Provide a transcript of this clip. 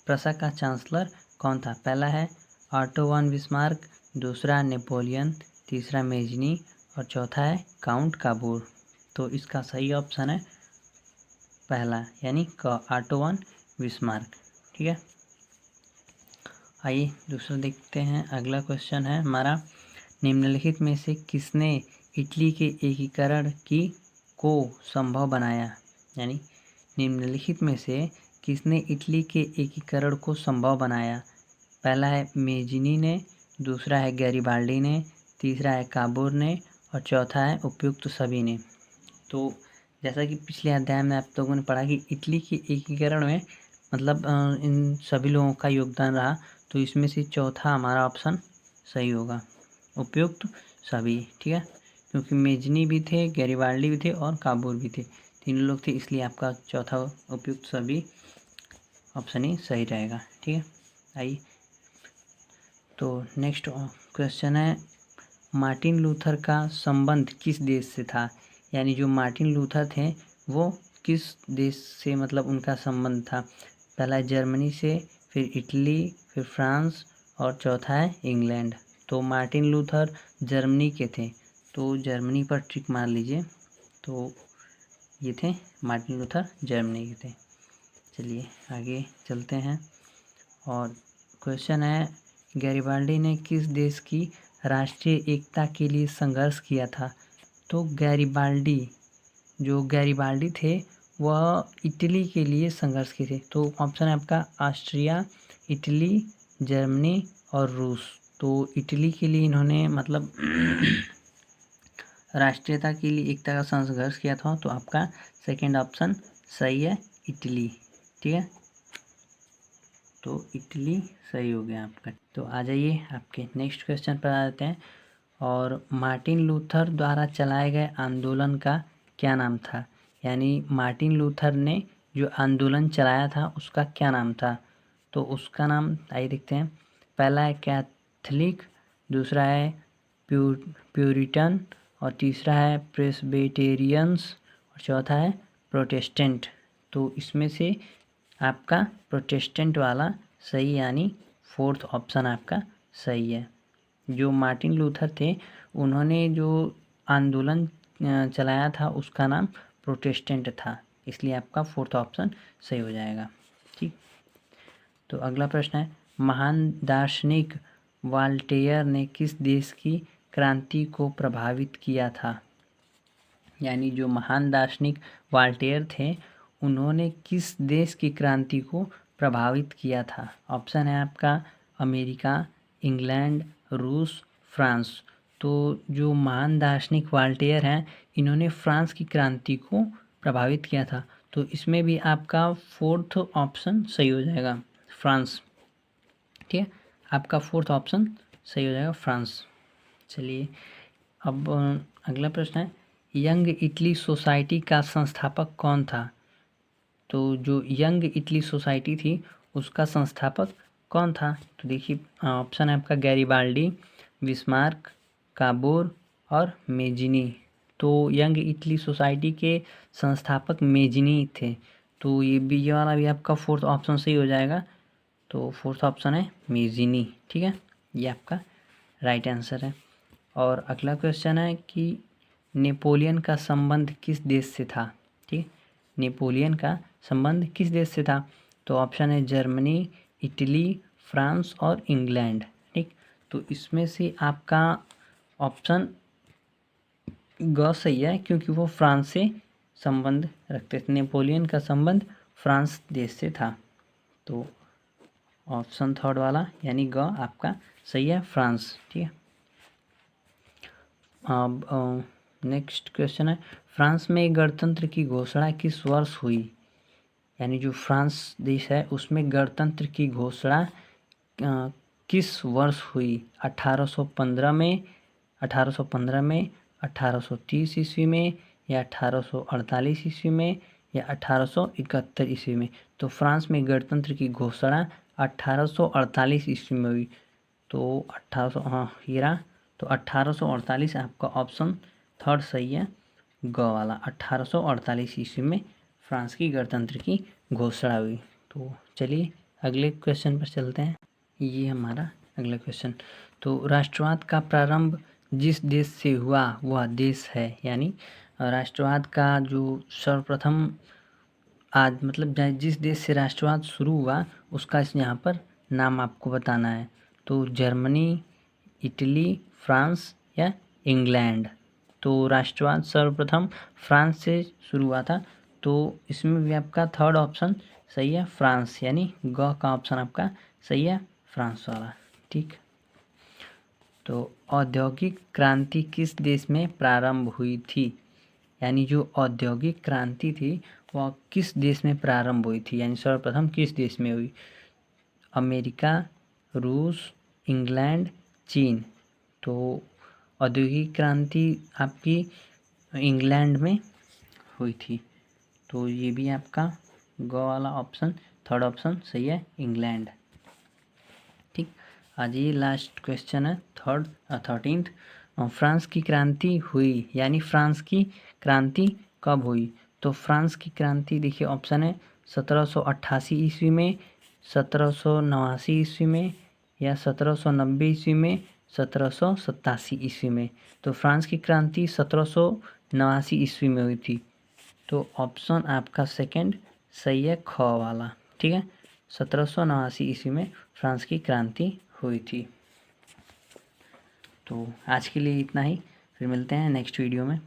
Prussia का chancellor कौन था? पहला है ऑटो वन बिस्मार्क, दूसरा नेपोलियन, तीसरा मेजनी और चौथा है काउंट काबूर। तो इसका सही ऑप्शन है पहला यानी क, ऑटो वन बिस्मार्क। ठीक है, आइए दूसरा देखते हैं। अगला क्वेश्चन है हमारा, निम्नलिखित में से किसने इटली के एकीकरण को संभव बनाया? यानी निम्नलिखित में से किसने इटली के एकीकरण को संभव बनाया? पहला है मेजिनी ने, दूसरा है गैरिबाल्डी ने, तीसरा है काबूर ने और चौथा है उपयुक्त सभी ने। तो जैसा कि पिछले अध्याय में आप लोगों ने पढ़ा कि इटली के एकीकरण में मतलब इन सभी लोगों का योगदान रहा, तो इसमें से चौथा हमारा ऑप्शन सही होगा, उपयुक्त सभी। ठीक है, क्योंकि मेजनी भी थे, गैरिबाल्डी भी थे और काबूर भी थे, तीनों लोग थे, इसलिए आपका चौथा उपयुक्त सभी ऑप्शन ही सही रहेगा। ठीक है, आइए तो नेक्स्ट क्वेश्चन है, मार्टिन लूथर का संबंध किस देश से था? यानी जो मार्टिन लूथर थे वो किस देश से मतलब उनका संबंध था? पहला जर्मनी से, फिर इटली, फिर फ्रांस और चौथा है इंग्लैंड। तो मार्टिन लूथर जर्मनी के थे, तो जर्मनी पर टिक मार लीजिए। तो ये थे मार्टिन लूथर जर्मनी के थे। चलिए आगे चलते हैं और क्वेश्चन है, गैरिबाल्डी ने किस देश की राष्ट्रीय एकता के लिए संघर्ष किया था? तो गैरिबाल्डी थे वह इटली के लिए संघर्ष किए थे। तो ऑप्शन है आपका ऑस्ट्रिया, इटली, जर्मनी और रूस। तो इटली के लिए इन्होंने मतलब राष्ट्रीयता के लिए एकता का संघर्ष किया था, तो आपका सेकंड ऑप्शन सही है, इटली। ठीक है, तो इटली सही हो गया आपका। तो आ जाइए आपके नेक्स्ट क्वेश्चन पर आ जाते हैं, और मार्टिन लूथर द्वारा चलाए गए आंदोलन का क्या नाम था? यानी मार्टिन लूथर ने जो आंदोलन चलाया था उसका क्या नाम था? तो उसका नाम आइए देखते हैं। पहला है कैथलिक, दूसरा है प्यूरिटन और तीसरा है प्रेस्बिटेरियंस और चौथा है प्रोटेस्टेंट। तो इसमें से आपका प्रोटेस्टेंट वाला सही यानी फोर्थ ऑप्शन आपका सही है। जो मार्टिन लूथर थे उन्होंने जो आंदोलन चलाया था उसका नाम प्रोटेस्टेंट था, इसलिए आपका फोर्थ ऑप्शन सही हो जाएगा। ठीक, तो अगला प्रश्न है, महान दार्शनिक वाल्टेयर ने किस देश की क्रांति को प्रभावित किया था? यानी जो महान दार्शनिक वाल्टेयर थे उन्होंने किस देश की क्रांति को प्रभावित किया था? ऑप्शन है आपका अमेरिका, इंग्लैंड, रूस, फ्रांस। तो जो महान दार्शनिक वाल्टेयर हैं इन्होंने फ्रांस की क्रांति को प्रभावित किया था, तो इसमें भी आपका फोर्थ ऑप्शन सही हो जाएगा, फ्रांस। ठीक है, आपका फोर्थ ऑप्शन सही हो जाएगा, फ्रांस। चलिए अब अगला प्रश्न है, यंग इटली सोसाइटी का संस्थापक कौन था? तो जो यंग इटली सोसाइटी थी उसका संस्थापक कौन था? तो देखिए ऑप्शन है आपका गैरिबाल्डी, बिस्मार्क, काबूर और मेजिनी। तो यंग इटली सोसाइटी के संस्थापक मेजिनी थे, तो ये वाला भी आपका फोर्थ ऑप्शन सही हो जाएगा। तो फोर्थ ऑप्शन है मेजिनी। ठीक है, ये आपका राइट आंसर है। और अगला क्वेश्चन है कि नेपोलियन का संबंध किस देश से था? ठीक, नेपोलियन का संबंध किस देश से था? तो ऑप्शन है जर्मनी, इटली, फ्रांस और इंग्लैंड। ठीक, तो इसमें से आपका ऑप्शन ग सही है, क्योंकि वो फ्रांस से संबंध रखते थे। नेपोलियन का संबंध फ्रांस देश से था, तो ऑप्शन थर्ड वाला यानी ग आपका सही है, फ्रांस। ठीक है, अब नेक्स्ट क्वेश्चन है, फ्रांस में गणतंत्र की घोषणा किस वर्ष हुई? यानी जो फ्रांस देश है उसमें गणतंत्र की घोषणा किस वर्ष हुई? 1815 में, 1815 में, 1830 ईस्वी में या 1848 ईस्वी में या 1871 ईस्वी में? तो फ्रांस में गणतंत्र की घोषणा 1848 ईस्वी में हुई। तो 1800 हाँ ये रहा, तो 1848 आपका ऑप्शन थर्ड सही है, ग वाला। 1848 ईस्वी में फ्रांस की गणतंत्र की घोषणा हुई। तो चलिए अगले क्वेश्चन पर चलते हैं। ये हमारा अगला क्वेश्चन। तो राष्ट्रवाद का प्रारंभ जिस देश से हुआ वह देश है, यानी राष्ट्रवाद का जो सर्वप्रथम आज मतलब जिस देश से राष्ट्रवाद शुरू हुआ उसका इस यहाँ पर नाम आपको बताना है। तो जर्मनी, इटली, फ्रांस या इंग्लैंड। तो राष्ट्रवाद सर्वप्रथम फ्रांस से शुरू हुआ था, तो इसमें भी आपका थर्ड ऑप्शन सही है, फ्रांस, यानी ग का ऑप्शन आपका सही है, फ्रांस वाला। ठीक। तो औद्योगिक क्रांति किस देश में प्रारंभ हुई थी, यानी जो औद्योगिक क्रांति थी वह किस देश में प्रारंभ हुई थी, यानी सर्वप्रथम किस देश में हुई? अमेरिका, रूस, इंग्लैंड, चीन। तो औद्योगिक क्रांति आपकी इंग्लैंड में हुई थी। तो ये भी आपका ग वाला ऑप्शन थर्ड ऑप्शन सही है, इंग्लैंड। ठीक। आज ये लास्ट क्वेश्चन है, 13th। फ्रांस की क्रांति हुई, यानी फ्रांस की क्रांति कब हुई? तो फ्रांस की क्रांति देखिए ऑप्शन है 1788 ईस्वी में, 1789 ईस्वी में या 1790 ईस्वी में, 1787 ईस्वी में। तो फ्रांस की क्रांति 1789 ईस्वी में हुई थी। तो ऑप्शन आपका सेकंड सही है, ख वाला। ठीक है, 1789 ईस्वी में फ्रांस की क्रांति हुई थी। तो आज के लिए इतना ही, फिर मिलते हैं नेक्स्ट वीडियो में।